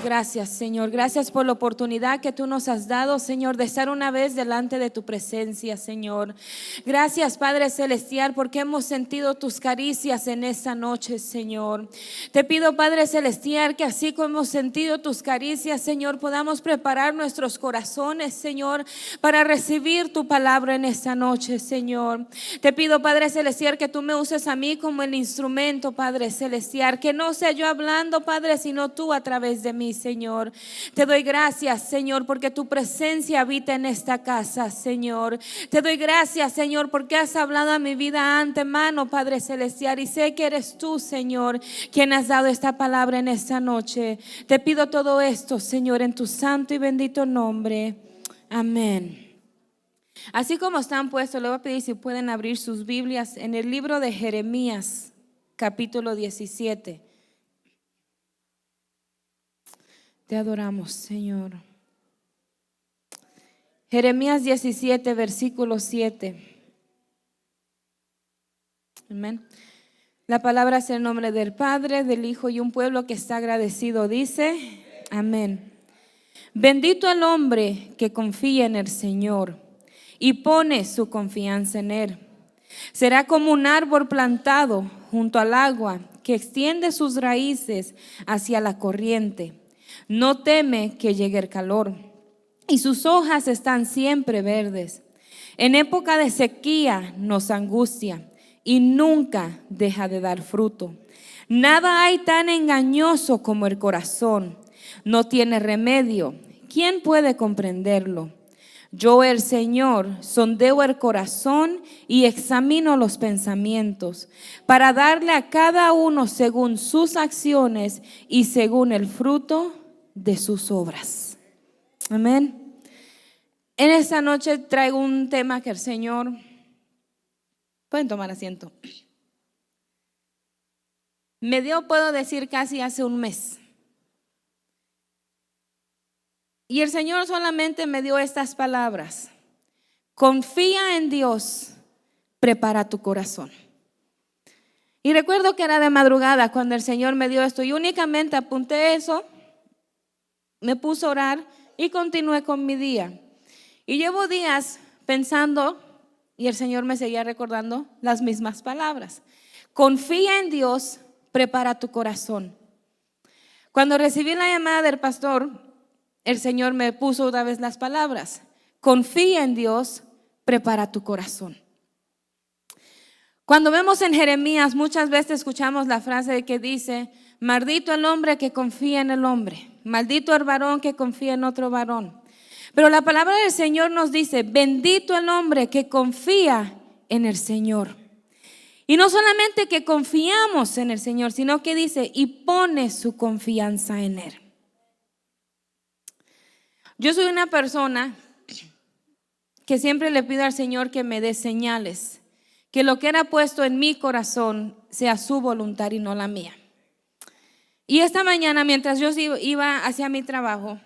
gracias, Señor. Gracias por la oportunidad que tú nos has dado, Señor, de estar una vez delante de tu presencia, Señor. Gracias, Padre Celestial, porque hemos sentido tus caricias en esta noche, Señor. Te pido, Padre Celestial, que así como hemos sentido tus caricias, Señor, podamos preparar nuestros corazones, Señor, para recibir tu palabra en esta noche, Señor. Te pido, Padre Celestial, que tú me uses a mí como el instrumento, Padre Celestial, que no sea yo hablando, Padre, sino tú a través de mí, Señor. Te doy gracias, Señor, porque tu presencia habita en esta casa, Señor. Te doy gracias, Señor, porque has hablado a mi vida antemano, Padre Celestial, y sé que eres tú, Señor, quien has dado esta palabra en esta noche. Te pido todo esto, Señor, en tu santo y bendito nombre. Amén. Así como están puestos, le voy a pedir si pueden abrir sus Biblias en el libro de Jeremías, capítulo 17. Te adoramos, Señor. Jeremías 17, versículo 7. Amén. La palabra es el nombre del Padre, del Hijo y un pueblo que está agradecido. Dice, amén. Bendito el hombre que confía en el Señor y pone su confianza en Él. Será como un árbol plantado junto al agua que extiende sus raíces hacia la corriente. No teme que llegue el calor y sus hojas están siempre verdes. En época de sequía nos angustia y nunca deja de dar fruto. Nada hay tan engañoso como el corazón. No tiene remedio. ¿Quién puede comprenderlo? Yo, el Señor, sondeo el corazón y examino los pensamientos para darle a cada uno según sus acciones y según el fruto de sus obras. Amén. En esta noche traigo un tema que el Señor... Pueden tomar asiento. Me dio, puedo decir, casi hace un mes. Y el Señor solamente me dio estas palabras: confía en Dios, prepara tu corazón. Y recuerdo que era de madrugada cuando el Señor me dio esto y únicamente apunté eso, me puse a orar y continué con mi día. Y llevo días pensando y el Señor me seguía recordando las mismas palabras: confía en Dios, prepara tu corazón. Cuando recibí la llamada del pastor, el Señor me puso otra vez las palabras: confía en Dios, prepara tu corazón. Cuando vemos en Jeremías, muchas veces escuchamos la frase que dice: maldito el hombre que confía en el hombre, maldito el varón que confía en otro varón. Pero la palabra del Señor nos dice: bendito el hombre que confía en el Señor. Y no solamente que confiamos en el Señor, sino que dice: y pone su confianza en Él. Yo soy una persona que siempre le pido al Señor que me dé señales, que lo que era puesto en mi corazón sea su voluntad y no la mía. Y esta mañana, mientras yo iba hacia mi trabajo,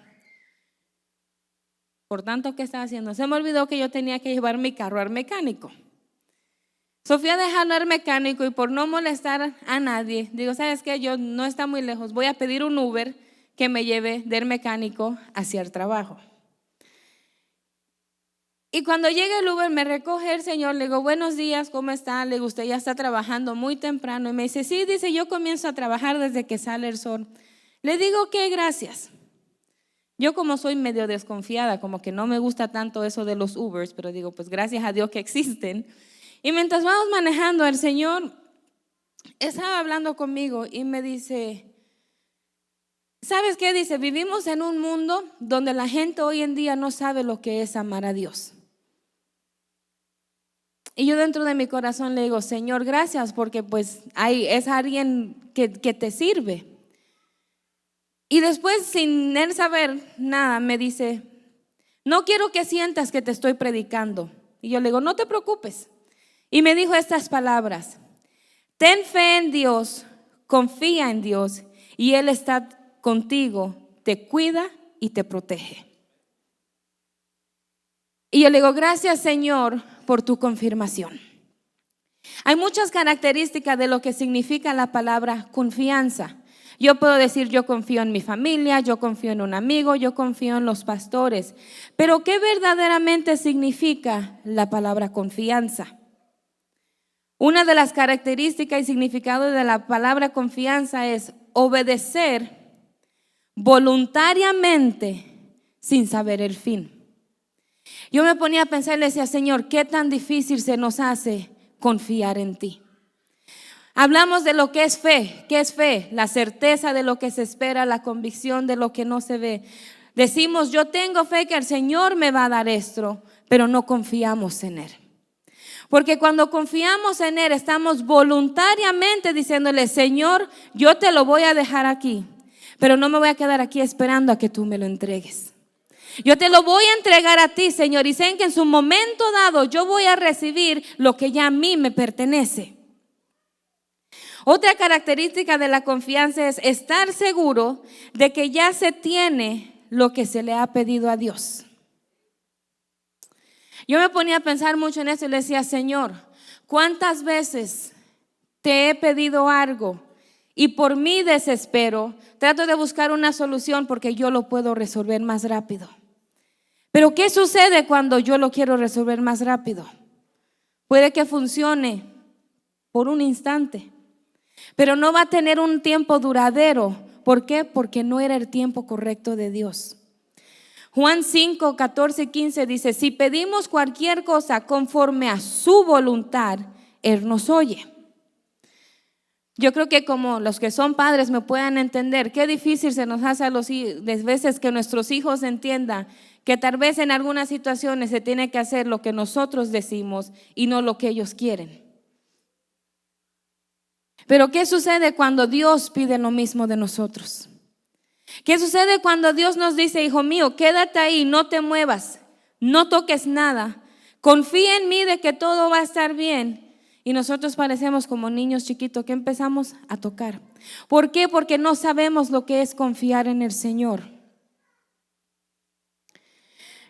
por tanto que estaba haciendo, se me olvidó que yo tenía que llevar mi carro al mecánico. Sofía dejarlo al mecánico y por no molestar a nadie, digo: ¿sabes qué? Yo no está muy lejos, voy a pedir un Uber que me lleve del mecánico hacia el trabajo. Y cuando llega el Uber me recoge el Señor, le digo: buenos días, ¿cómo está? Le digo: usted ya está trabajando muy temprano. Y me dice: sí, dice, yo comienzo a trabajar desde que sale el sol. Le digo: ¿qué? Gracias. Yo, como soy medio desconfiada, como que no me gusta tanto eso de los Ubers, pero digo: pues gracias a Dios que existen. Y mientras vamos manejando, el Señor estaba hablando conmigo y me dice: ¿sabes qué? Dice: vivimos en un mundo donde la gente hoy en día no sabe lo que es amar a Dios. Y yo dentro de mi corazón le digo: Señor, gracias, porque pues es alguien que te sirve. Y después, sin él saber nada, me dice: no quiero que sientas que te estoy predicando. Y yo le digo: no te preocupes. Y me dijo estas palabras: ten fe en Dios, confía en Dios y Él está contigo, te cuida y te protege. Y yo le digo: gracias, Señor, por tu confirmación. Hay muchas características de lo que significa la palabra confianza. Yo puedo decir, yo confío en mi familia, yo confío en un amigo, yo confío en los pastores. Pero ¿qué verdaderamente significa la palabra confianza? Una de las características y significados de la palabra confianza es obedecer voluntariamente sin saber el fin. Yo me ponía a pensar y le decía, Señor, ¿qué tan difícil se nos hace confiar en ti? Hablamos de lo que es fe. ¿Qué es fe? La certeza de lo que se espera, la convicción de lo que no se ve. Decimos, yo tengo fe que el Señor me va a dar esto, pero no confiamos en Él. Porque cuando confiamos en Él, estamos voluntariamente diciéndole, Señor, yo te lo voy a dejar aquí, pero no me voy a quedar aquí esperando a que tú me lo entregues. Yo te lo voy a entregar a ti, Señor, y sé que en su momento dado yo voy a recibir lo que ya a mí me pertenece. Otra característica de la confianza es estar seguro de que ya se tiene lo que se le ha pedido a Dios. Yo me ponía a pensar mucho en eso y le decía, Señor, ¿cuántas veces te he pedido algo y por mi desespero trato de buscar una solución porque yo lo puedo resolver más rápido? Pero ¿qué sucede cuando yo lo quiero resolver más rápido? Puede que funcione por un instante, pero no va a tener un tiempo duradero. ¿Por qué? Porque no era el tiempo correcto de Dios. Juan 5, 14 y 15 dice, si pedimos cualquier cosa conforme a su voluntad, Él nos oye. Yo creo que como los que son padres me puedan entender, qué difícil se nos hace a las veces que nuestros hijos entiendan que tal vez en algunas situaciones se tiene que hacer lo que nosotros decimos y no lo que ellos quieren. Pero ¿qué sucede cuando Dios pide lo mismo de nosotros? ¿Qué sucede cuando Dios nos dice, hijo mío, quédate ahí, no te muevas, no toques nada, confía en mí de que todo va a estar bien? Y nosotros parecemos como niños chiquitos que empezamos a tocar. ¿Por qué? Porque no sabemos lo que es confiar en el Señor.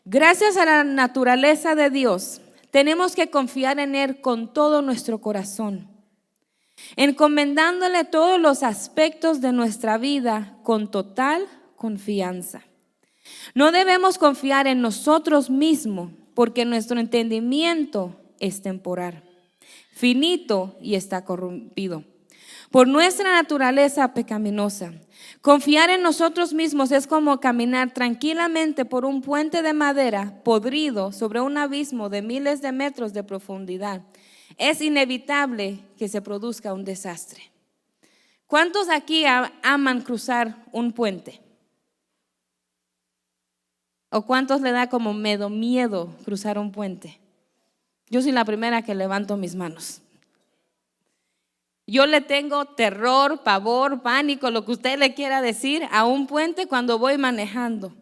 Gracias a la naturaleza de Dios, tenemos que confiar en Él con todo nuestro corazón, encomendándole todos los aspectos de nuestra vida con total confianza. No debemos confiar en nosotros mismos porque nuestro entendimiento es temporal, finito y está corrompido por nuestra naturaleza pecaminosa. Confiar en nosotros mismos es como caminar tranquilamente por un puente de madera podrido sobre un abismo de miles de metros de profundidad. Es inevitable que se produzca un desastre. ¿Cuántos aquí aman cruzar un puente? ¿O cuántos le da como miedo cruzar un puente? Yo soy la primera que levanto mis manos. Yo le tengo terror, pavor, pánico, lo que usted le quiera decir a un puente cuando voy manejando.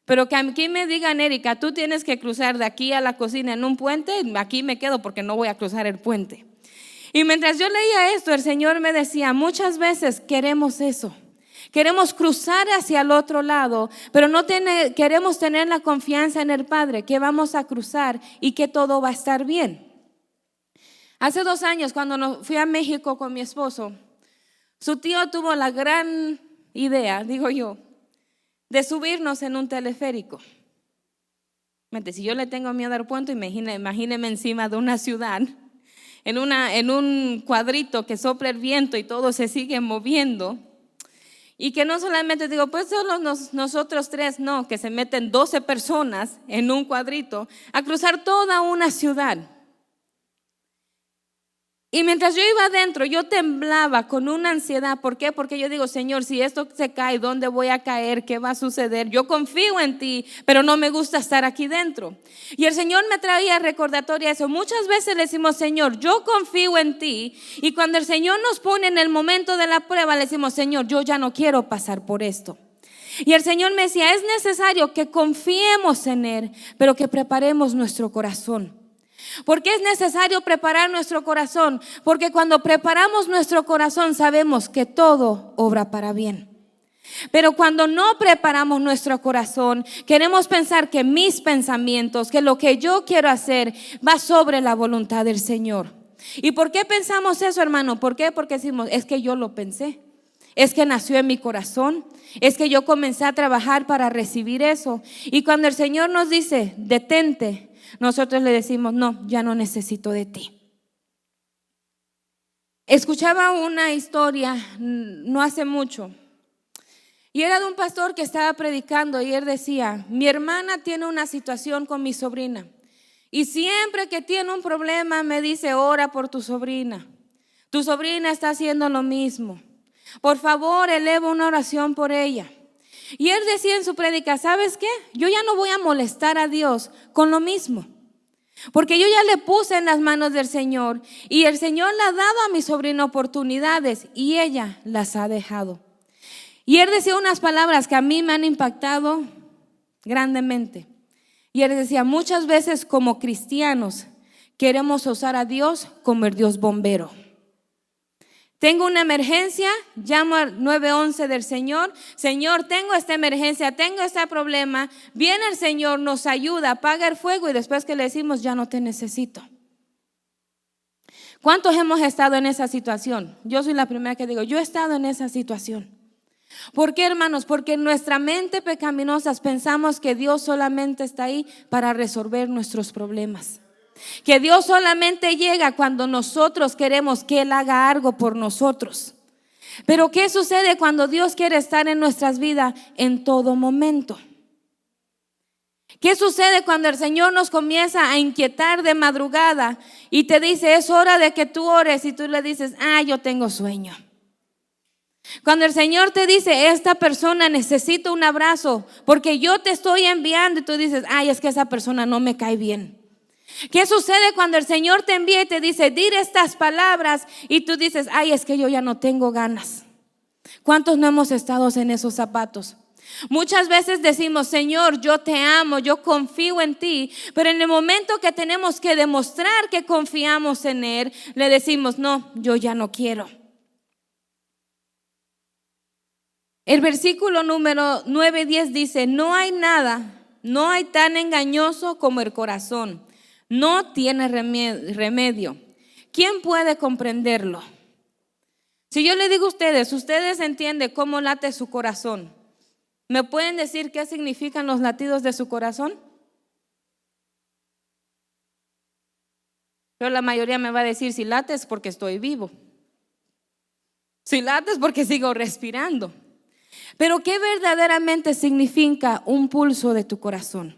Pero que aquí me digan, Erika, tú tienes que cruzar de aquí a la cocina en un puente, aquí me quedo porque no voy a cruzar el puente. Y mientras yo leía esto, el Señor me decía, muchas veces queremos eso. Queremos cruzar hacia el otro lado, pero no queremos tener la confianza en el Padre que vamos a cruzar y que todo va a estar bien. Hace 2 años, cuando fui a México con mi esposo, su tío tuvo la gran idea, digo yo, de subirnos en un teleférico. Si yo le tengo miedo al puente, imagíneme encima de una ciudad, en un cuadrito que sopla el viento y todo se sigue moviendo. Y que no solamente digo, pues solo nosotros 3, no, que se meten 12 personas en un cuadrito a cruzar toda una ciudad. Y mientras yo iba adentro, yo temblaba con una ansiedad. ¿Por qué? Porque yo digo, Señor, si esto se cae, ¿dónde voy a caer? ¿Qué va a suceder? Yo confío en ti, pero no me gusta estar aquí dentro. Y el Señor me traía recordatoria eso. Muchas veces le decimos, Señor, yo confío en ti. Y cuando el Señor nos pone en el momento de la prueba, le decimos, Señor, yo ya no quiero pasar por esto. Y el Señor me decía, es necesario que confiemos en Él, pero que preparemos nuestro corazón. ¿Por qué es necesario preparar nuestro corazón? Porque cuando preparamos nuestro corazón sabemos que todo obra para bien. Pero cuando no preparamos nuestro corazón, queremos pensar que mis pensamientos, que lo que yo quiero hacer va sobre la voluntad del Señor. ¿Y por qué pensamos eso, hermano? ¿Por qué? Porque decimos, es que yo lo pensé. es que nació en mi corazón, es que yo comencé a trabajar para recibir eso. Y cuando el Señor nos dice, detente, nosotros le decimos, no, ya no necesito de ti. Escuchaba una historia no hace mucho y era de un pastor que estaba predicando y él decía, mi hermana tiene una situación con mi sobrina y siempre que tiene un problema me dice, ora por tu sobrina está haciendo lo mismo, por favor eleva una oración por ella. Y él decía en su prédica, ¿sabes qué? Yo ya no voy a molestar a Dios con lo mismo, porque yo ya le puse en las manos del Señor y el Señor le ha dado a mi sobrina oportunidades y ella las ha dejado. Y él decía unas palabras que a mí me han impactado grandemente. Y él decía, muchas veces como cristianos queremos usar a Dios como el Dios bombero. Tengo una emergencia, llamo al 911 del Señor. Señor, tengo esta emergencia, tengo este problema. Viene el Señor, nos ayuda, apaga el fuego y después que le decimos, ya no te necesito. ¿Cuántos hemos estado en esa situación? Yo soy la primera que digo, yo he estado en esa situación. ¿Por qué, hermanos? Porque en nuestra mente pecaminosa pensamos que Dios solamente está ahí para resolver nuestros problemas. Que Dios solamente llega cuando nosotros queremos que Él haga algo por nosotros. Pero ¿qué sucede cuando Dios quiere estar en nuestras vidas en todo momento? ¿Qué sucede cuando el Señor nos comienza a inquietar de madrugada y te dice, es hora de que tú ores, y tú le dices, yo tengo sueño? Cuando el Señor te dice, esta persona necesita un abrazo porque yo te estoy enviando, y tú dices, es que esa persona no me cae bien. ¿Qué sucede cuando el Señor te envía y te dice, di estas palabras, y tú dices, es que yo ya no tengo ganas? ¿Cuántos no hemos estado en esos zapatos? Muchas veces decimos, Señor, yo te amo, yo confío en ti, pero en el momento que tenemos que demostrar que confiamos en Él, le decimos, no, yo ya no quiero. El versículo número 9-10 dice, no hay tan engañoso como el corazón, no tiene remedio. ¿Quién puede comprenderlo? Si yo le digo a ustedes entienden cómo late su corazón, ¿me pueden decir qué significan los latidos de su corazón? Pero la mayoría me va a decir, si late es porque estoy vivo, si late es porque sigo respirando. Pero ¿qué verdaderamente significa un pulso de tu corazón?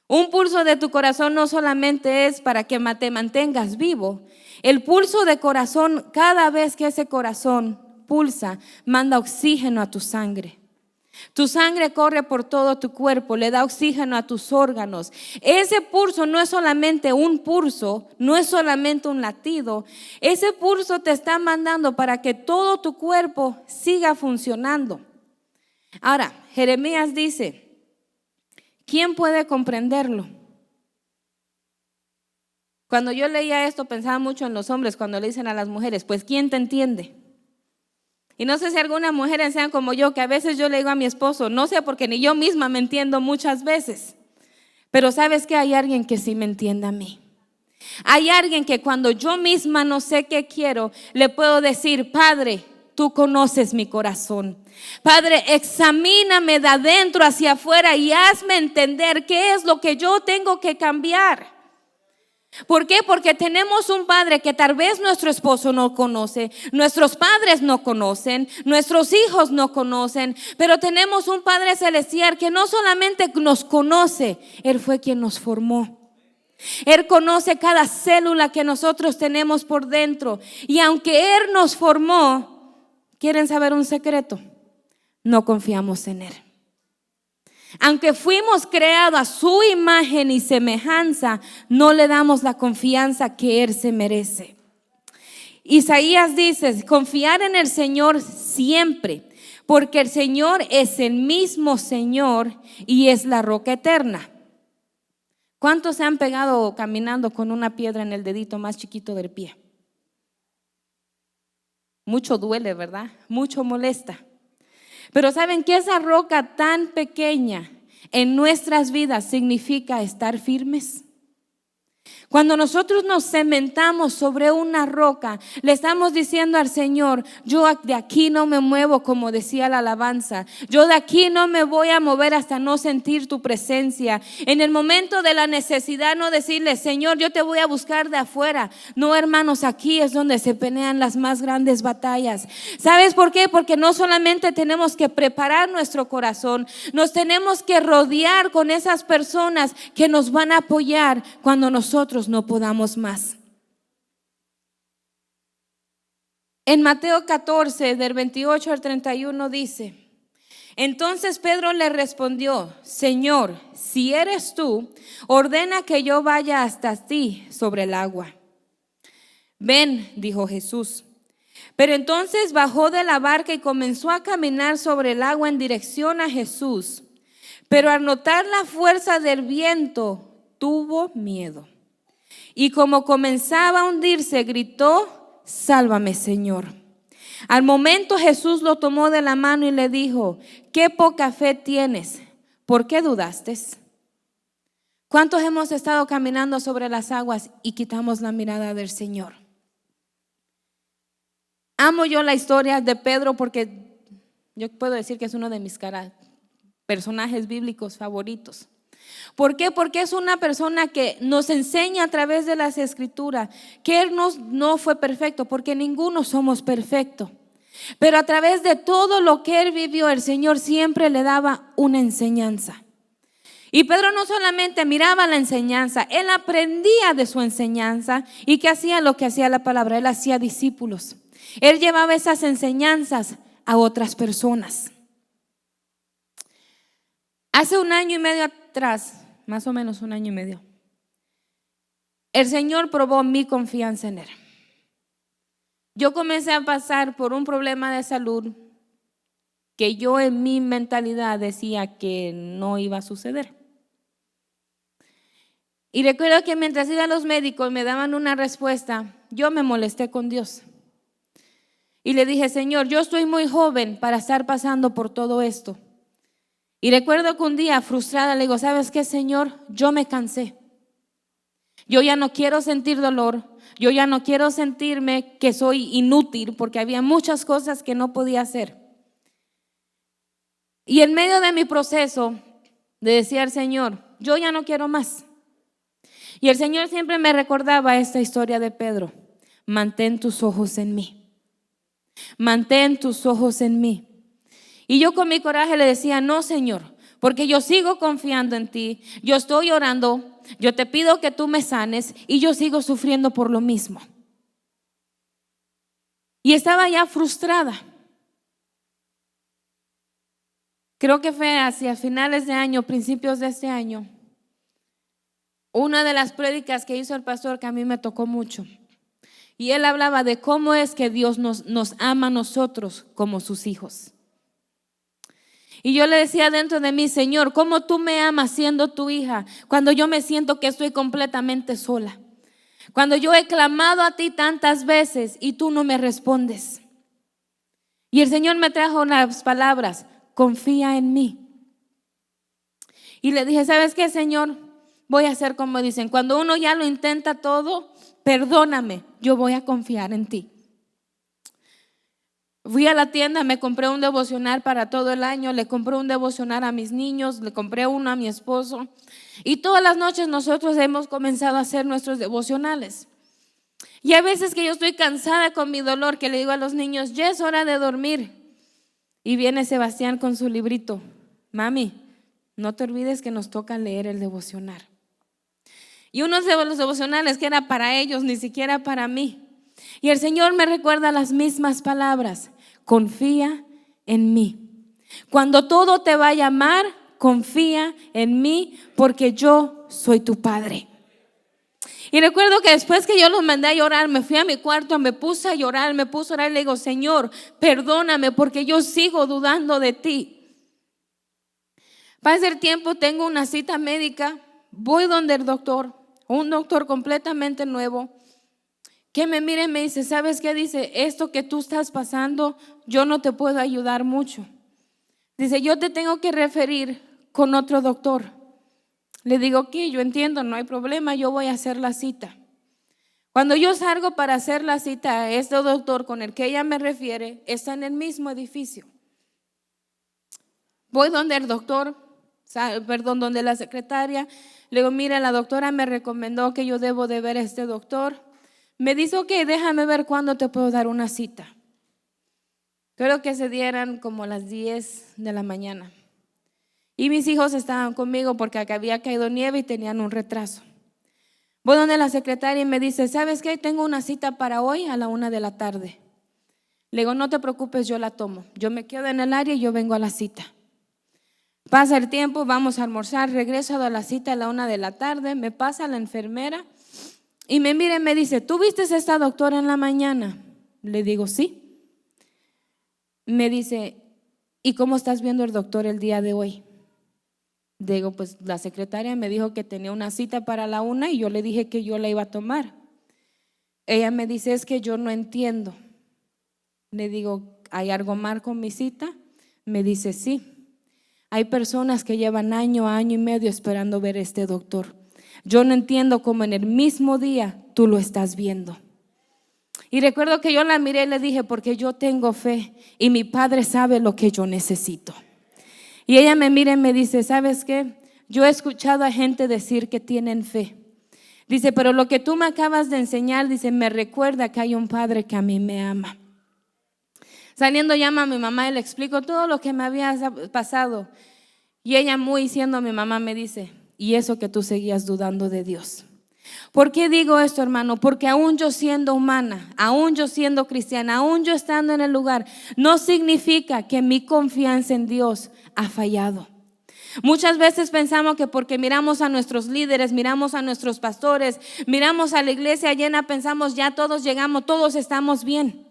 Un pulso de tu corazón no solamente es para que te mantengas vivo. El pulso de corazón, cada vez que ese corazón pulsa, manda oxígeno a tu sangre. Tu sangre corre por todo tu cuerpo, le da oxígeno a tus órganos. Ese pulso no es solamente un pulso, no es solamente un latido. Ese pulso te está mandando para que todo tu cuerpo siga funcionando. Ahora, Jeremías dice, ¿quién puede comprenderlo? Cuando yo leía esto pensaba mucho en los hombres cuando le dicen a las mujeres, pues ¿quién te entiende? Y no sé si algunas mujeres sean como yo, que a veces yo le digo a mi esposo, no sé, porque ni yo misma me entiendo muchas veces, pero sabes que hay alguien que sí me entiende a mí. Hay alguien que cuando yo misma no sé qué quiero, le puedo decir, Padre, tú conoces mi corazón. Padre, examíname de adentro hacia afuera y hazme entender qué es lo que yo tengo que cambiar. ¿Por qué? Porque tenemos un Padre que tal vez nuestro esposo no conoce, nuestros padres no conocen, nuestros hijos no conocen, pero tenemos un Padre celestial que no solamente nos conoce, Él fue quien nos formó. Él conoce cada célula que nosotros tenemos por dentro. Y aunque Él nos formó, ¿quieren saber un secreto? No confiamos en Él. Aunque fuimos creados a su imagen y semejanza, no le damos la confianza que Él se merece. Isaías dice, confiar en el Señor siempre, porque el Señor es el mismo Señor y es la roca eterna. ¿Cuántos se han pegado caminando con una piedra en el dedito más chiquito del pie? Mucho duele, ¿verdad? Mucho molesta. Pero ¿saben que esa roca tan pequeña en nuestras vidas significa estar firmes? Cuando nosotros nos cementamos sobre una roca, le estamos diciendo al Señor: yo de aquí no me muevo, como decía la alabanza. Yo de aquí no me voy a mover hasta no sentir tu presencia. En el momento de la necesidad, no decirle: Señor, yo te voy a buscar de afuera. No, hermanos, aquí es donde se pelean las más grandes batallas. ¿Sabes por qué? Porque no solamente tenemos que preparar nuestro corazón, nos tenemos que rodear con esas personas que nos van a apoyar cuando nosotros no podamos más. En Mateo 14, del 28 al 31 dice: entonces Pedro le respondió: Señor, si eres tú, ordena que yo vaya hasta ti sobre el agua. Ven, dijo Jesús. Pero entonces bajó de la barca y comenzó a caminar sobre el agua en dirección a Jesús. Pero al notar la fuerza del viento, tuvo miedo. Y como comenzaba a hundirse, gritó: sálvame, Señor. Al momento Jesús lo tomó de la mano y le dijo: qué poca fe tienes, ¿por qué dudaste? ¿Cuántos hemos estado caminando sobre las aguas y quitamos la mirada del Señor? Amo yo la historia de Pedro porque yo puedo decir que es uno de mis personajes bíblicos favoritos. ¿Por qué? Porque es una persona que nos enseña a través de las escrituras que Él no fue perfecto, porque ninguno somos perfectos. Pero a través de todo lo que Él vivió, el Señor siempre le daba una enseñanza. Y Pedro no solamente miraba la enseñanza, él aprendía de su enseñanza. ¿Y qué hacía? Lo que hacía la palabra, él hacía discípulos. Él llevaba esas enseñanzas a otras personas. Hace 1 año y medio atrás, más o menos 1 año y medio, el Señor probó mi confianza en Él. Yo comencé a pasar por un problema de salud que yo en mi mentalidad decía que no iba a suceder. Y recuerdo que mientras iba a los médicos me daban una respuesta, yo me molesté con Dios. Y le dije: Señor, yo estoy muy joven para estar pasando por todo esto. Y recuerdo que un día frustrada le digo: ¿sabes qué, Señor? Yo me cansé. Yo ya no quiero sentir dolor. Yo ya no quiero sentirme que soy inútil, porque había muchas cosas que no podía hacer. Y en medio de mi proceso de decir al Señor: yo ya no quiero más. Y el Señor siempre me recordaba esta historia de Pedro: mantén tus ojos en mí. Mantén tus ojos en mí. Y yo con mi coraje le decía: no, Señor, porque yo sigo confiando en ti. Yo estoy orando, yo te pido que tú me sanes y yo sigo sufriendo por lo mismo. Y estaba ya frustrada. Creo que fue hacia finales de año, principios de este año, una de las prédicas que hizo el pastor que a mí me tocó mucho. Y él hablaba de cómo es que Dios nos ama a nosotros como sus hijos. Y yo le decía dentro de mí: Señor, ¿cómo tú me amas siendo tu hija cuando yo me siento que estoy completamente sola? Cuando yo he clamado a ti tantas veces y tú no me respondes. Y el Señor me trajo las palabras: confía en mí. Y le dije: ¿sabes qué, Señor? Voy a hacer como dicen, cuando uno ya lo intenta todo, perdóname, yo voy a confiar en ti. Fui a la tienda, me compré un devocional para todo el año, le compré un devocional a mis niños, le compré uno a mi esposo. Y todas las noches nosotros hemos comenzado a hacer nuestros devocionales. Y hay veces que yo estoy cansada con mi dolor, que le digo a los niños: ya es hora de dormir. Y viene Sebastián con su librito: mami, no te olvides que nos toca leer el devocional. Y uno de los devocionales que era para ellos, ni siquiera para mí. Y el Señor me recuerda las mismas palabras: confía en mí. Cuando todo te vaya mal, confía en mí, porque yo soy tu Padre. Y recuerdo que después que yo los mandé a llorar, me fui a mi cuarto, me puse a llorar, y le digo: Señor, perdóname, porque yo sigo dudando de ti. Pasa el tiempo, tengo una cita médica, voy donde el doctor, un doctor completamente nuevo, que me mira y me dice: ¿sabes qué? Dice: esto que tú estás pasando, yo no te puedo ayudar mucho. Dice: yo te tengo que referir con otro doctor. Le digo que yo entiendo, no hay problema, yo voy a hacer la cita. Cuando yo salgo para hacer la cita, este doctor con el que ella me refiere está en el mismo edificio. Voy donde el doctor, donde la secretaria. Le digo, mira, la doctora me recomendó que yo debo de ver a este doctor. Me dice, ok, déjame ver cuándo te puedo dar una cita. Creo que se dieran como las 10 de la mañana. Y mis hijos estaban conmigo porque acá había caído nieve y tenían un retraso. Voy donde la secretaria y me dice, ¿sabes qué? Tengo una cita para hoy a la 1 de la tarde. Le digo, no te preocupes, yo la tomo. Yo me quedo en el área y yo vengo a la cita. Pasa el tiempo, vamos a almorzar, regreso a la cita a la 1 de la tarde, me pasa la enfermera y me mira y me dice, ¿tú viste a esta doctora en la mañana? Le digo, sí. Me dice, ¿y cómo estás viendo el doctor el día de hoy? Digo, pues la secretaria me dijo que tenía una cita para la 1 y yo le dije que yo la iba a tomar. Ella me dice, es que yo no entiendo. Le digo, ¿hay algo mal con mi cita? Me dice, sí. Hay personas que llevan año y medio esperando ver a este doctor. Yo no entiendo cómo en el mismo día tú lo estás viendo. Y recuerdo que yo la miré y le dije, porque yo tengo fe y mi padre sabe lo que yo necesito. Y ella me mira y me dice, ¿sabes qué? Yo he escuchado a gente decir que tienen fe. Dice, pero lo que tú me acabas de enseñar, dice, me recuerda que hay un padre que a mí me ama. Saliendo llama a mi mamá y le explico todo lo que me había pasado. Y ella, muy siendo mi mamá, me dice, y eso que tú seguías dudando de Dios. ¿Por qué digo esto, hermano? Porque aún yo siendo humana, aún yo siendo cristiana, aún yo estando en el lugar, no significa que mi confianza en Dios ha fallado. Muchas veces pensamos que porque miramos a nuestros líderes, miramos a nuestros pastores, miramos a la iglesia llena, pensamos ya todos llegamos, todos estamos bien.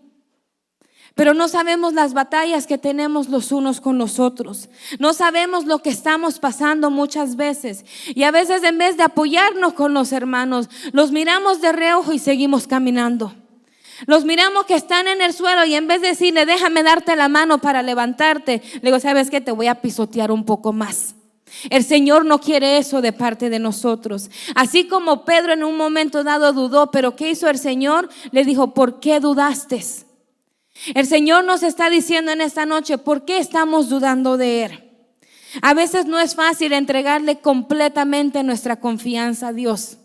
Pero no sabemos las batallas que tenemos los unos con los otros. No sabemos lo que estamos pasando muchas veces. Y a veces en vez de apoyarnos con los hermanos, los miramos de reojo y seguimos caminando. Los miramos que están en el suelo y en vez de decirle, déjame darte la mano para levantarte, le digo, ¿sabes qué? Te voy a pisotear un poco más. El Señor no quiere eso de parte de nosotros. Así como Pedro en un momento dado dudó, pero ¿qué hizo el Señor? Le dijo, ¿por qué dudaste? El Señor nos está diciendo en esta noche, ¿por qué estamos dudando de Él? A veces no es fácil entregarle completamente nuestra confianza a Dios.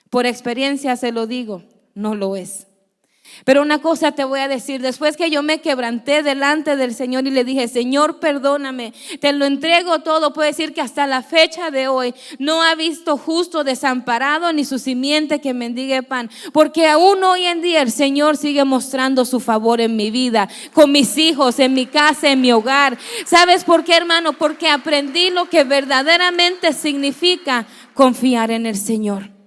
Por experiencia se lo digo, no lo es. Pero una cosa te voy a decir, después que yo me quebranté delante del Señor y le dije, Señor, perdóname, te lo entrego todo, puedo decir que hasta la fecha de hoy no ha visto justo desamparado ni su simiente que mendigue pan, porque aún hoy en día el Señor sigue mostrando su favor en mi vida, con mis hijos, en mi casa, en mi hogar. ¿Sabes por qué, hermano? Porque aprendí lo que verdaderamente significa confiar en el Señor.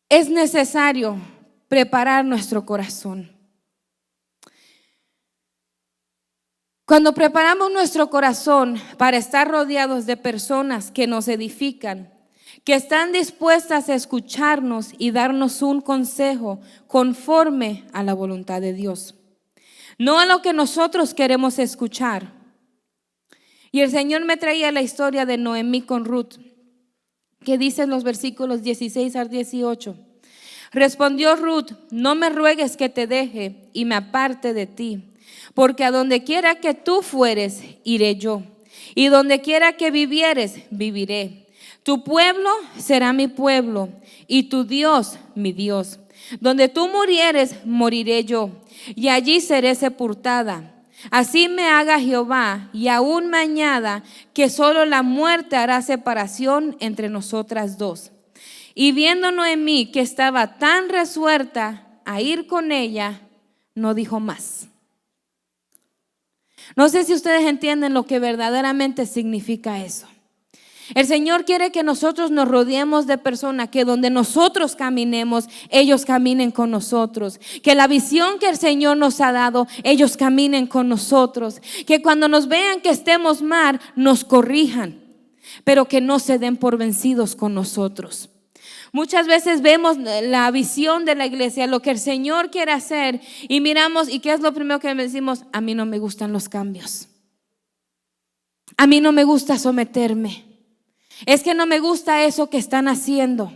Es necesario preparar nuestro corazón. Cuando preparamos nuestro corazón para estar rodeados de personas que nos edifican, que están dispuestas a escucharnos y darnos un consejo conforme a la voluntad de Dios, no a lo que nosotros queremos escuchar. Y el Señor me traía la historia de Noemí con Ruth, que dice en los versículos 16 al 18. Respondió Ruth, no me ruegues que te deje y me aparte de ti, porque a donde quiera que tú fueres, iré yo, y donde quiera que vivieres, viviré. Tu pueblo será mi pueblo, y tu Dios mi Dios. Donde tú murieres, moriré yo, y allí seré sepultada. Así me haga Jehová, y aún me añada que solo la muerte hará separación entre nosotras dos. Y viendo Noemí que estaba tan resuelta a ir con ella, no dijo más. No sé si ustedes entienden lo que verdaderamente significa eso. El Señor quiere que nosotros nos rodeemos de personas que donde nosotros caminemos, ellos caminen con nosotros. Que la visión que el Señor nos ha dado, ellos caminen con nosotros. Que cuando nos vean que estemos mal, nos corrijan, pero que no se den por vencidos con nosotros. Muchas veces vemos la visión de la iglesia, lo que el Señor quiere hacer, y miramos, ¿y qué es lo primero que decimos? A mí no me gustan los cambios. A mí no me gusta someterme. Es que no me gusta eso que están haciendo.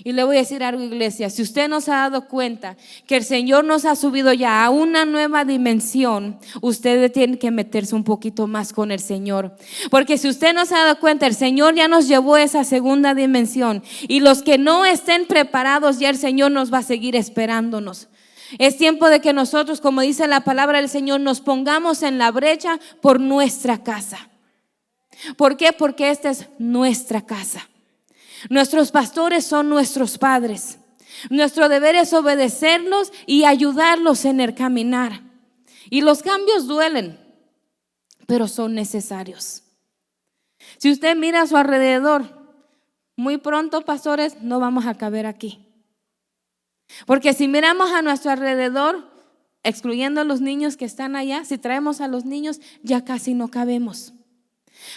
Y le voy a decir algo, iglesia, si usted no se ha dado cuenta que el Señor nos ha subido ya a una nueva dimensión, usted tiene que meterse un poquito más con el Señor. Porque si usted no se ha dado cuenta, el Señor ya nos llevó a esa segunda dimensión. Y los que no estén preparados, ya el Señor nos va a seguir esperándonos. Es tiempo de que nosotros, como dice la palabra del Señor, nos pongamos en la brecha por nuestra casa. ¿Por qué? Porque esta es nuestra casa. Nuestros pastores son nuestros padres. Nuestro deber es obedecerlos y ayudarlos en el caminar. Y los cambios duelen, pero son necesarios. Si usted mira a su alrededor, muy pronto, pastores, no vamos a caber aquí. Porque si miramos a nuestro alrededor, excluyendo a los niños que están allá, si traemos a los niños, ya casi no cabemos.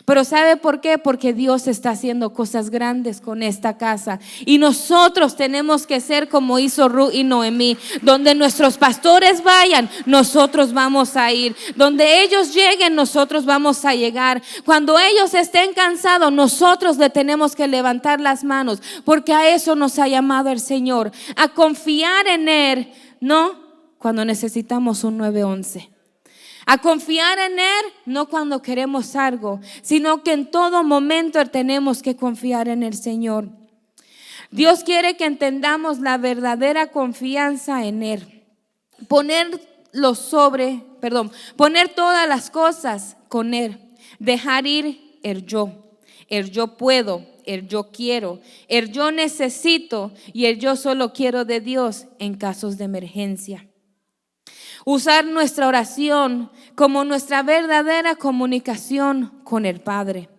Pero ¿sabe por qué? Porque Dios está haciendo cosas grandes con esta casa. Y nosotros tenemos que ser como hizo Ruth y Noemí. Donde nuestros pastores vayan, nosotros vamos a ir. Donde ellos lleguen, nosotros vamos a llegar. Cuando ellos estén cansados, nosotros le tenemos que levantar las manos. Porque a eso nos ha llamado el Señor. A confiar en Él, no cuando necesitamos un 911. A confiar en Él, no cuando queremos algo, sino que en todo momento tenemos que confiar en el Señor. Dios quiere que entendamos la verdadera confianza en Él. Poner todas las cosas con Él. Dejar ir el yo puedo, el yo quiero, el yo necesito y el yo solo quiero de Dios en casos de emergencia. Usar nuestra oración como nuestra verdadera comunicación con el Padre.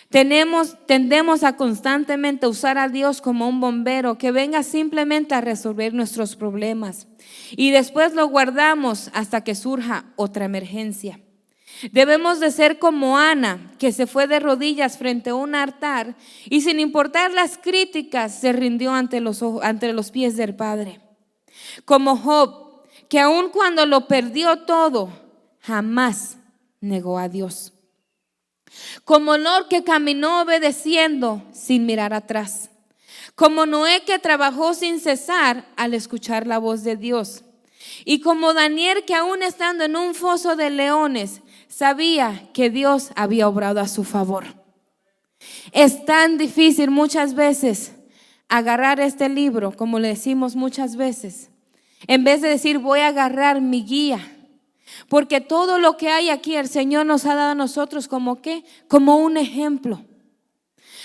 Tendemos a constantemente usar a Dios como un bombero que venga simplemente a resolver nuestros problemas y después lo guardamos hasta que surja otra emergencia. Debemos de ser como Ana, que se fue de rodillas frente a un altar y sin importar las críticas se rindió ante los pies del Padre. Como Job, que aun cuando lo perdió todo, jamás negó a Dios. Como Lot, que caminó obedeciendo sin mirar atrás. Como Noé, que trabajó sin cesar al escuchar la voz de Dios. Y como Daniel, que aun estando en un foso de leones, sabía que Dios había obrado a su favor. Es tan difícil muchas veces agarrar este libro, como le decimos muchas veces, en vez de decir voy a agarrar mi guía. Porque todo lo que hay aquí el Señor nos ha dado a nosotros como ¿qué? Como un ejemplo.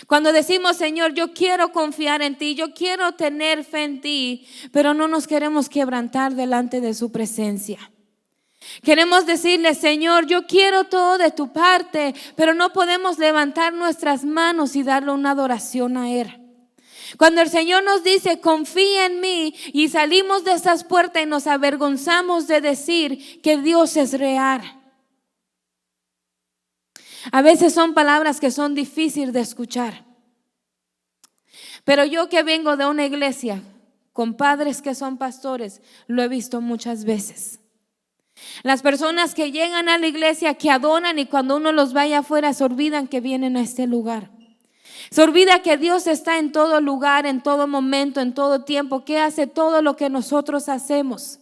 Cuando decimos Señor, yo quiero confiar en ti, yo quiero tener fe en ti, pero no nos queremos quebrantar delante de su presencia. Queremos decirle Señor, yo quiero todo de tu parte, pero no podemos levantar nuestras manos y darle una adoración a Él. Cuando el Señor nos dice confía en mí y salimos de esas puertas y nos avergonzamos de decir que Dios es real. A veces son palabras que son difíciles de escuchar. Pero yo que vengo de una iglesia con padres que son pastores, lo he visto muchas veces. Las personas que llegan a la iglesia, que adoran y cuando uno los vaya afuera se olvidan que vienen a este lugar. Se olvida que Dios está en todo lugar, en todo momento, en todo tiempo, que hace todo lo que nosotros hacemos.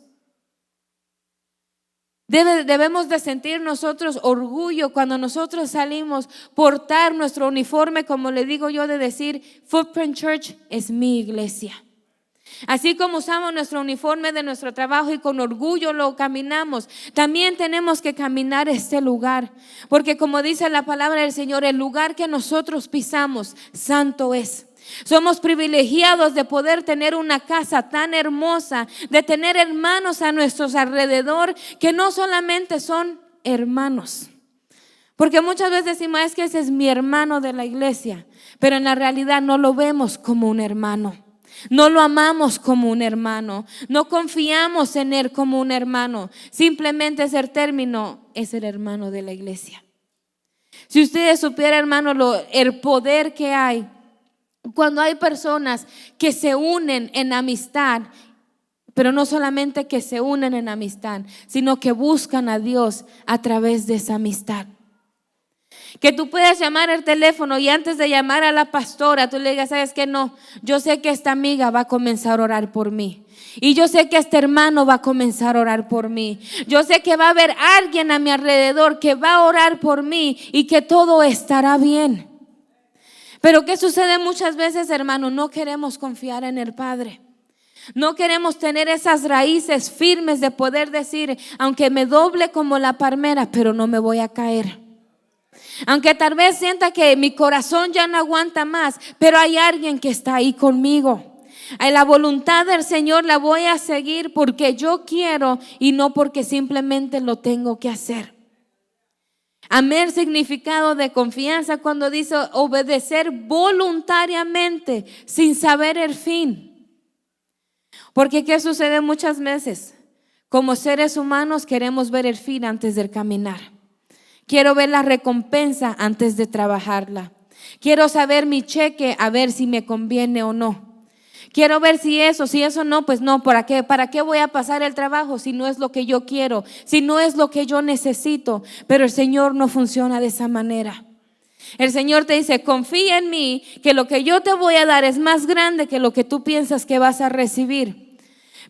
Debemos de sentir nosotros orgullo cuando nosotros salimos, portar nuestro uniforme, como le digo yo, de decir Footprint Church es mi iglesia. Así como usamos nuestro uniforme de nuestro trabajo y con orgullo lo caminamos, también tenemos que caminar este lugar. Porque como dice la palabra del Señor, el lugar que nosotros pisamos, santo es. Somos privilegiados de poder tener una casa tan hermosa, de tener hermanos a nuestros alrededor que no solamente son hermanos. Porque muchas veces decimos, es que ese es mi hermano de la iglesia, pero en la realidad no lo vemos como un hermano. No lo amamos como un hermano, no confiamos en Él como un hermano. Simplemente ese término es el hermano de la iglesia. Si ustedes supieran, hermano, el poder que hay cuando hay personas que se unen en amistad, pero no solamente que se unen en amistad, sino que buscan a Dios a través de esa amistad. Que tú puedas llamar al teléfono y antes de llamar a la pastora, tú le digas, ¿sabes qué? No, yo sé que esta amiga va a comenzar a orar por mí. Y yo sé que este hermano va a comenzar a orar por mí. Yo sé que va a haber alguien a mi alrededor que va a orar por mí y que todo estará bien. Pero ¿qué sucede muchas veces, hermano? No queremos confiar en el Padre. No queremos tener esas raíces firmes de poder decir, aunque me doble como la palmera, pero no me voy a caer. Aunque tal vez sienta que mi corazón ya no aguanta más, pero hay alguien que está ahí conmigo. La voluntad del Señor la voy a seguir porque yo quiero y no porque simplemente lo tengo que hacer. Amén, significado de confianza cuando dice obedecer voluntariamente sin saber el fin. Porque ¿qué sucede muchas veces? Como seres humanos queremos ver el fin antes del caminar. Quiero ver la recompensa antes de trabajarla. Quiero saber mi cheque a ver si me conviene o no. Quiero ver si eso no, pues no, ¿para qué voy a pasar el trabajo si no es lo que yo quiero, si no es lo que yo necesito? Pero el Señor no funciona de esa manera. El Señor te dice, confía en mí, que lo que yo te voy a dar es más grande que lo que tú piensas que vas a recibir.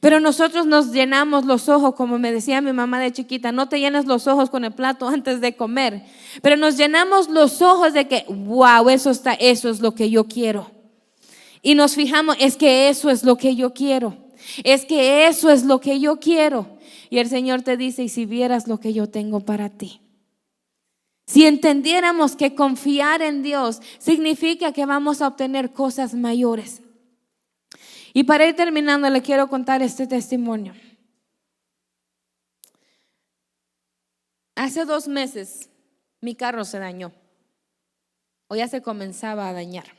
Pero nosotros nos llenamos los ojos, como me decía mi mamá de chiquita, no te llenes los ojos con el plato antes de comer, pero nos llenamos los ojos de que, wow, eso es lo que yo quiero. Y nos fijamos, es que eso es lo que yo quiero. Es que eso es lo que yo quiero. Y el Señor te dice, y si vieras lo que yo tengo para ti. Si entendiéramos que confiar en Dios significa que vamos a obtener cosas mayores. Y para ir terminando, le quiero contar este testimonio. Hace 2 meses mi carro se dañó, o ya se comenzaba a dañar.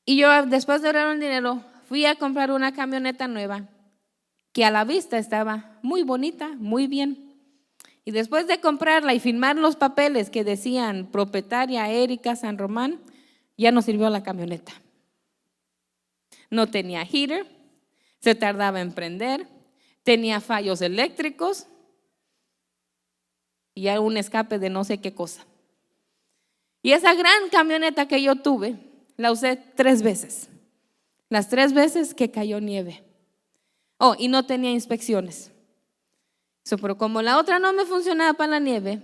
Y yo, después de ahorrar un dinero, fui a comprar una camioneta nueva que a la vista estaba muy bonita, muy bien. Y después de comprarla y firmar los papeles que decían propietaria Erika San Román, ya no sirvió la camioneta. No tenía heater, se tardaba en prender, tenía fallos eléctricos y era un escape de no sé qué cosa. Y esa gran camioneta que yo tuve, la usé 3 veces. Las 3 veces que cayó nieve. Y no tenía inspecciones. Pero como la otra no me funcionaba para la nieve,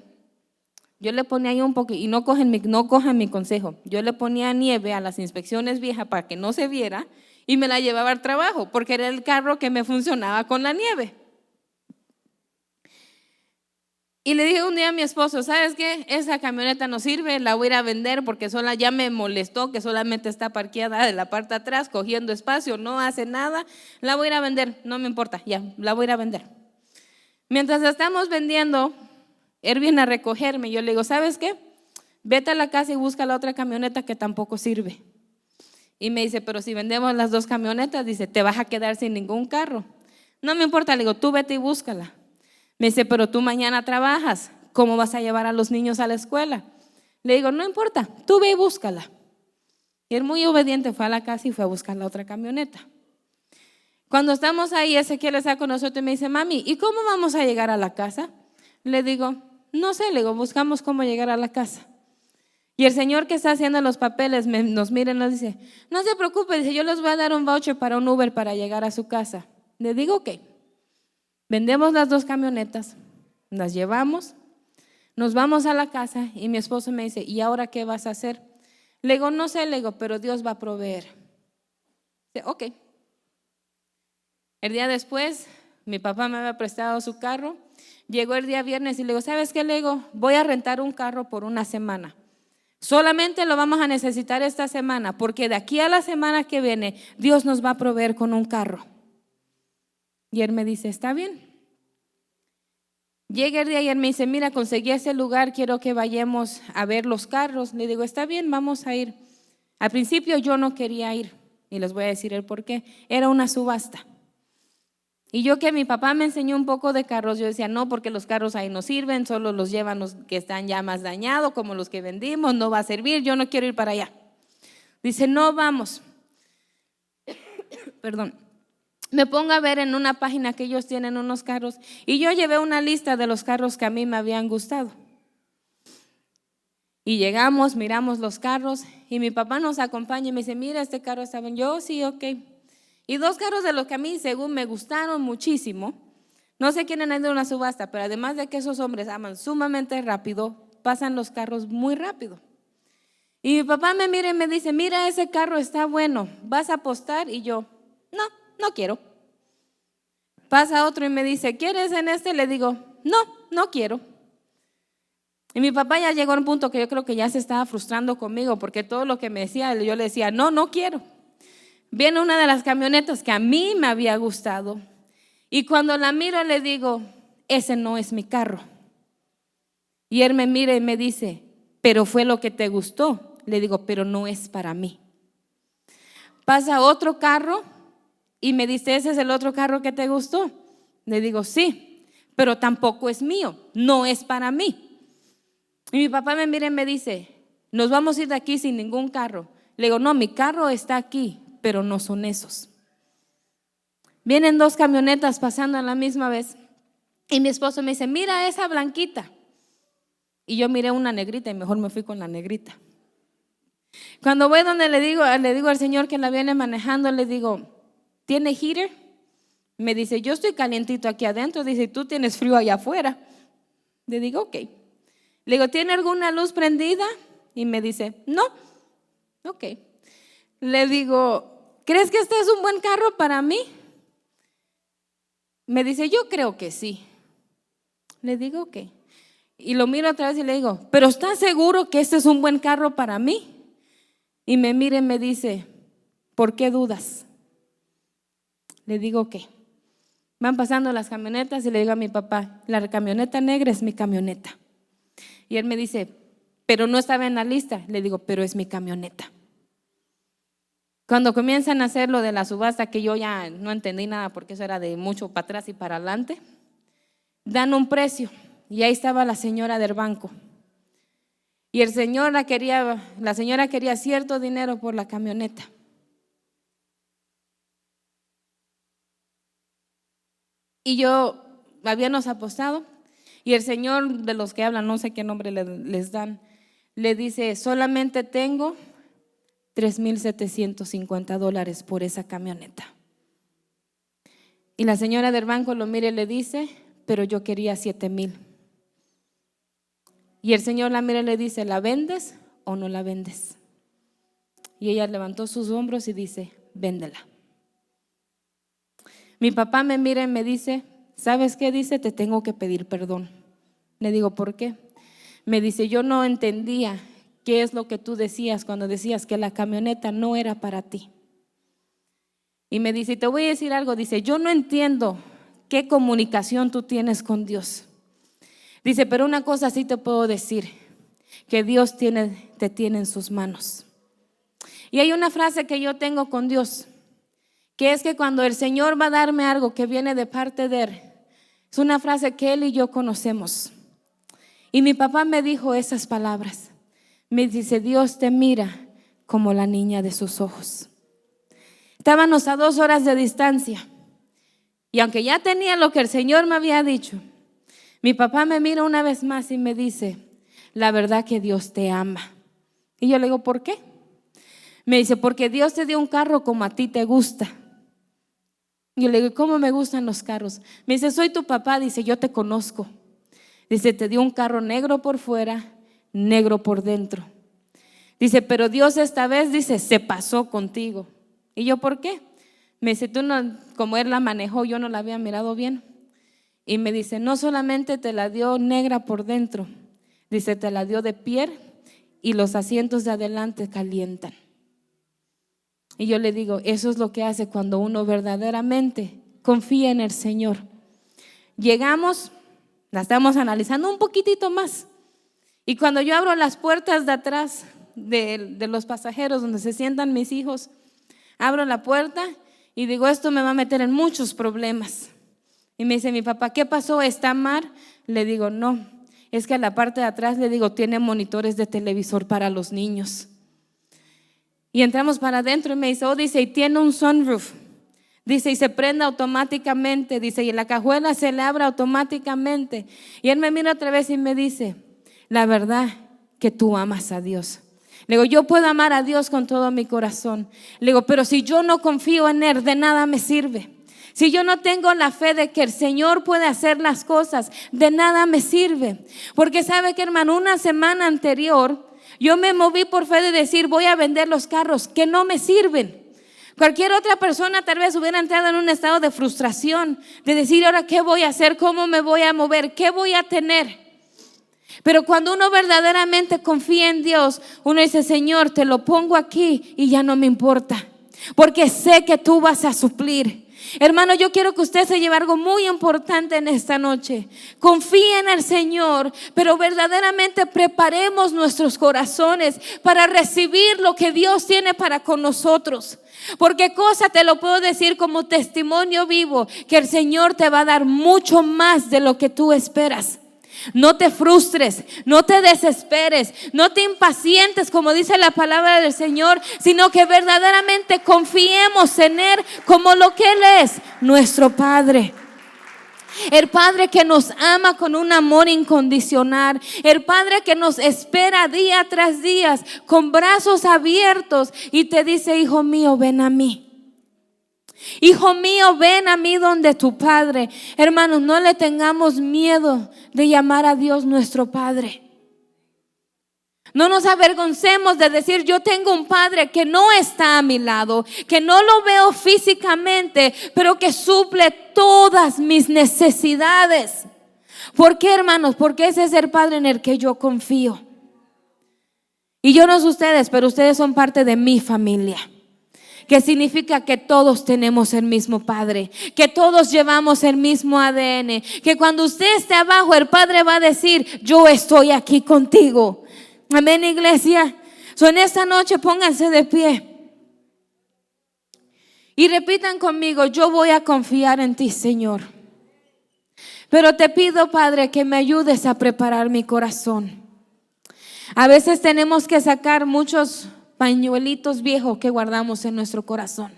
yo le ponía ahí un poco, y no cojan mi consejo, yo le ponía nieve a las inspecciones viejas para que no se viera y me la llevaba al trabajo, porque era el carro que me funcionaba con la nieve. Y le dije un día a mi esposo, ¿sabes qué? Esa camioneta no sirve, la voy a ir a vender porque ya me molestó que solamente está parqueada de la parte de atrás, cogiendo espacio, no hace nada. La voy a ir a vender, no me importa, ya, la voy a ir a vender. Mientras estamos vendiendo, él viene a recogerme. Yo le digo, ¿sabes qué? Vete a la casa y busca la otra camioneta que tampoco sirve. Y me dice, pero si vendemos las 2 camionetas, dice, te vas a quedar sin ningún carro. No me importa, le digo, tú vete y búscala. Me dice, pero tú mañana trabajas, ¿cómo vas a llevar a los niños a la escuela? Le digo, no importa, tú ve y búscala. Y él muy obediente fue a la casa y fue a buscar la otra camioneta. Cuando estamos ahí, Ezequiel está con nosotros y me dice, mami, ¿y cómo vamos a llegar a la casa? Le digo, no sé, le digo, buscamos cómo llegar a la casa. Y el señor que está haciendo los papeles nos mira y nos dice, no se preocupe, dice, yo les voy a dar un voucher para un Uber para llegar a su casa. Le digo, ok. Vendemos las 2 camionetas, las llevamos, nos vamos a la casa y mi esposo me dice, ¿y ahora qué vas a hacer? Le digo, no sé, le digo, pero Dios va a proveer. Dice, ok. El día después, mi papá me había prestado su carro, llegó el día viernes y le digo, ¿sabes qué? Le digo, voy a rentar un carro por una semana. Solamente lo vamos a necesitar esta semana, porque de aquí a la semana que viene, Dios nos va a proveer con un carro. Y él me dice, está bien. Llega el día y él me dice, mira, conseguí ese lugar, quiero que vayamos a ver los carros. Le digo, está bien, vamos a ir. Al principio yo no quería ir y les voy a decir el por qué. Era una subasta. Y yo, que mi papá me enseñó un poco de carros, yo decía, no, porque los carros ahí no sirven, solo los llevan los que están ya más dañados, como los que vendimos, no va a servir, yo no quiero ir para allá. Dice, no, vamos. Perdón. me pongo a ver en una página que ellos tienen unos carros y yo llevé una lista de los carros que a mí me habían gustado. Y llegamos, miramos los carros y mi papá nos acompaña y me dice, mira, este carro está bien. Yo, sí, ok. Y dos carros de los que a mí según me gustaron muchísimo. No sé quién ha ido a una subasta, pero además de que esos hombres aman sumamente rápido, pasan los carros muy rápido. Y mi papá me mira y me dice, mira, ese carro está bueno, ¿vas a apostar? Y yo, no quiero. Pasa otro y me dice, ¿quieres en este? Le digo, no quiero. Y mi papá ya llegó a un punto que yo creo que ya se estaba frustrando conmigo, porque todo lo que me decía, yo le decía, no quiero. Viene una de las camionetas que a mí me había gustado y cuando la miro le digo, ese no es mi carro. Y él me mira y me dice, pero fue lo que te gustó. Le digo, pero no es para mí. Pasa otro carro y me dice, ¿ese es el otro carro que te gustó? Le digo, sí, pero tampoco es mío, no es para mí. Y mi papá me mira y me dice, nos vamos a ir de aquí sin ningún carro. Le digo, no, mi carro está aquí, pero no son esos. Vienen dos camionetas pasando a la misma vez y mi esposo me dice, mira esa blanquita. Y yo miré una negrita y mejor me fui con la negrita. Cuando voy donde le digo al señor que la viene manejando, le digo, ¿tiene heater? Me dice, yo estoy calientito aquí adentro. Dice, tú tienes frío allá afuera. Le digo, ok. Le digo, ¿tiene alguna luz prendida? Y me dice, no. Ok. Le digo, ¿crees que este es un buen carro para mí? Me dice, yo creo que sí. Le digo, ok. Y lo miro otra vez y le digo, ¿pero estás seguro que este es un buen carro para mí? Y me mira y me dice, ¿por qué dudas? Le digo, ok. Van pasando las camionetas y le digo a mi papá, la camioneta negra es mi camioneta. Y él me dice, pero no estaba en la lista. Le digo, pero es mi camioneta. Cuando comienzan a hacer lo de la subasta, que yo ya no entendí nada porque eso era de mucho para atrás y para adelante, dan un precio y ahí estaba la señora del banco. Y la señora quería cierto dinero por la camioneta. Y yo habíamos apostado. Y el señor de los que hablan, no sé qué nombre les dan, le dice, solamente tengo $3,750 por esa camioneta. Y la señora del banco lo mira y le dice, pero yo quería 7,000. Y el señor la mira y le dice, ¿la vendes o no la vendes? Y ella levantó sus hombros y dice, véndela. Mi papá me mira y me dice, ¿sabes qué? Dice, te tengo que pedir perdón. Le digo, ¿por qué? Me dice, yo no entendía qué es lo que tú decías cuando decías que la camioneta no era para ti. Y me dice, te voy a decir algo. Dice, yo no entiendo qué comunicación tú tienes con Dios. Dice, pero una cosa sí te puedo decir, que Dios te tiene en sus manos. Y hay una frase que yo tengo con Dios, que es que cuando el Señor va a darme algo que viene de parte de Él, es una frase que Él y yo conocemos. Y mi papá me dijo esas palabras. Me dice, Dios te mira como la niña de sus ojos. Estábamos a 2 horas de distancia. Y aunque ya tenía lo que el Señor me había dicho, mi papá me mira una vez más y me dice, la verdad que Dios te ama. Y yo le digo, ¿por qué? Me dice, porque Dios te dio un carro como a ti te gusta. Y yo le digo, ¿cómo me gustan los carros? Me dice, soy tu papá. Dice, yo te conozco. Dice, te dio un carro negro por fuera, negro por dentro. Dice, pero Dios esta vez, dice, se pasó contigo. Y yo, ¿por qué? Me dice, tú no, como Él la manejó, yo no la había mirado bien. Y me dice, no solamente te la dio negra por dentro, dice, te la dio de piel y los asientos de adelante calientan. Y yo le digo, eso es lo que hace cuando uno verdaderamente confía en el Señor. Llegamos, la estamos analizando un poquitito más. Y cuando yo abro las puertas de atrás de los pasajeros donde se sientan mis hijos, abro la puerta y digo, esto me va a meter en muchos problemas. Y me dice mi papá, ¿qué pasó? ¿Está mal? Le digo, no, es que a la parte de atrás, le digo, tiene monitores de televisor para los niños. Y entramos para adentro y me dice, dice, y tiene un sunroof. Dice, y se prende automáticamente. Dice, y la cajuela se le abre automáticamente. Y él me mira otra vez y me dice, la verdad que tú amas a Dios. Le digo, yo puedo amar a Dios con todo mi corazón. Le digo, pero si yo no confío en Él, de nada me sirve. Si yo no tengo la fe de que el Señor puede hacer las cosas, de nada me sirve. Porque sabe que, hermano, una semana anterior yo me moví por fe de decir, voy a vender los carros que no me sirven. Cualquier otra persona tal vez hubiera entrado en un estado de frustración, de decir, ahora qué voy a hacer, cómo me voy a mover, qué voy a tener. Pero cuando uno verdaderamente confía en Dios, uno dice, Señor, te lo pongo aquí y ya no me importa, porque sé que tú vas a suplir. Hermano, yo quiero que usted se lleve algo muy importante en esta noche. Confíe en el Señor, pero verdaderamente preparemos nuestros corazones para recibir lo que Dios tiene para con nosotros. Porque cosa te lo puedo decir como testimonio vivo, que el Señor te va a dar mucho más de lo que tú esperas. No te frustres, no te desesperes, no te impacientes como dice la palabra del Señor, sino que verdaderamente confiemos en Él como lo que Él es, nuestro Padre. El Padre que nos ama con un amor incondicional. El Padre que nos espera día tras día con brazos abiertos y te dice, hijo mío, ven a mí. Hijo mío, ven a mí donde tu Padre. Hermanos, no le tengamos miedo de llamar a Dios nuestro Padre. No nos avergoncemos de decir, yo tengo un Padre que no está a mi lado, que no lo veo físicamente, pero que suple todas mis necesidades. ¿Por qué, hermanos? Porque ese es el Padre en el que yo confío. Y yo no sé ustedes, pero ustedes son parte de mi familia. Que significa que todos tenemos el mismo Padre, que todos llevamos el mismo ADN, que cuando usted esté abajo el Padre va a decir, yo estoy aquí contigo. Amén, iglesia. En esta noche pónganse de pie y repitan conmigo, yo voy a confiar en ti, Señor. Pero te pido, Padre, que me ayudes a preparar mi corazón. A veces tenemos que sacar muchos pañuelitos viejos que guardamos en nuestro corazón.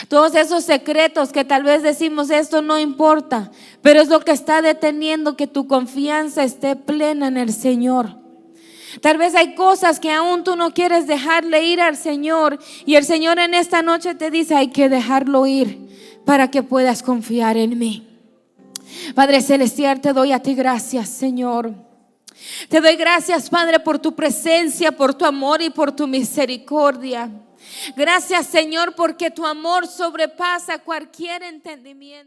Todos esos secretos que tal vez decimos, esto no importa, pero es lo que está deteniendo que tu confianza esté plena en el Señor. Tal vez hay cosas que aún tú no quieres dejarle ir al Señor, y el Señor en esta noche te dice, hay que dejarlo ir para que puedas confiar en mí. Padre celestial, te doy a ti gracias, Señor. Te doy gracias, Padre, por tu presencia, por tu amor y por tu misericordia. Gracias, Señor, porque tu amor sobrepasa cualquier entendimiento.